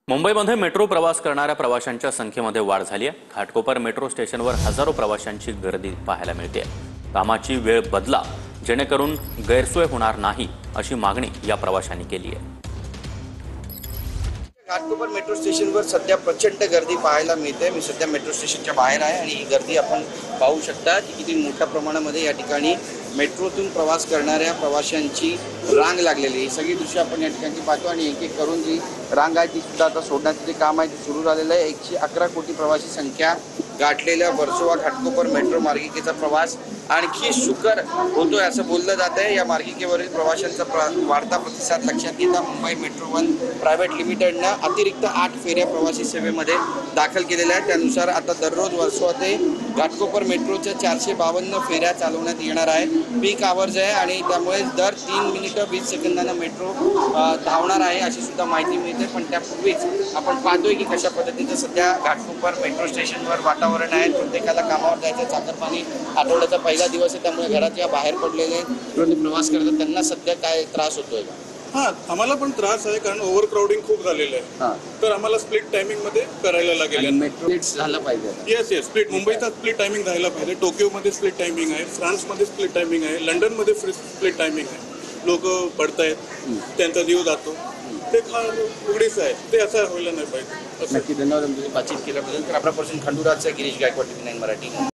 मुंबईमध्ये मेट्रो प्रवास करणाऱ्या प्रवाशांच्या संख्येमध्ये वाढ झाली आहे। घाटकोपर मेट्रो स्टेशनवर हजारो प्रवाशांची गर्दी पाहायला मिळते। कामाची वेळ बदला जेणेकरून गैरसोय होणार नाही अशी मागणी या प्रवाशांनी केली आहे। घाटकोपर मेट्रो स्टेशनवर सध्या प्रचंड गर्दी पाहायला मिळते। मी सध्या मेट्रो स्टेशनच्या बाहेर आहे आणि ही गर्दी आपण पाहू शकता की किती मोठ्या प्रमाणामध्ये या ठिकाणी मेट्रोतून प्रवास करणाऱ्या प्रवाशांची रांग लागलेली आहे। ही सगळी दृश्य आपण या ठिकाणी पाहतो आणि एक एक करून जी रांग आहे ती सुद्धा आता सोडण्याचं जे काम आहे ते सुरू झालेलं आहे। 111 कोटी प्रवासी संख्या गाठलेल्या वर्सोवा घाटकोपर मेट्रो मार्गिकेचा प्रवास आणखी सुकर होतोय असं बोललं जात आहे। या मार्गिकेवरील प्रवाशांचा वाढता प्रतिसाद लक्षात घेता मुंबई मेट्रो वन प्रायव्हेट लिमिटेडनं अतिरिक्त 8 फेऱ्या प्रवासी सेवेमध्ये दाखल केलेल्या आहेत। त्यानुसार आता दररोज वर्सोवा ते घाटकोपर मेट्रोच्या 452 फेऱ्या चालवण्यात येणार आहे। पीक आवर्स आहे आणि त्यामुळे दर 3 मिनिटं 20 सेकंदांना मेट्रो धावणार आहे अशी सुद्धा माहिती मिळते। पण त्यापूर्वीच आपण पाहतोय की कशा पद्धतीचं सध्या घाटकोपर मेट्रो स्टेशनवर वातावरण आहे। प्रत्येकाला कामावर जायचं चाकरमानी आठवड्याचा पहिला दिवस आहे, त्यामुळे घराच्या बाहेर पडलेले प्रवास करतात त्यांना सध्या काय त्रास होतोय? आम्हाला पण त्रास आहे कारण ओव्हर क्राउडिंग खूप झालेलं आहे। तर आम्हाला स्प्लिट टायमिंग मध्ये करायला लागेल। मेट्रो झालं पाहिजे। येस स्प्लिट मुंबईचा स्प्लिट टायमिंग झाला पाहिजे। टोकियोमध्ये स्प्लिट टायमिंग आहे, फ्रान्समध्ये स्प्लिट टायमिंग आहे, लंडनमध्ये स्प्लिट टायमिंग आहे। लोक पडतायत, त्यांचा जीव जातो, ते उघडीच आहे, ते असं व्हायला नाही पाहिजे। नक्की धन्यवाद बातचीत केल्याबद्दल। तर आपला पर्सन खंडूराजचा गिरीश गायकवाड, TV9 मराठी।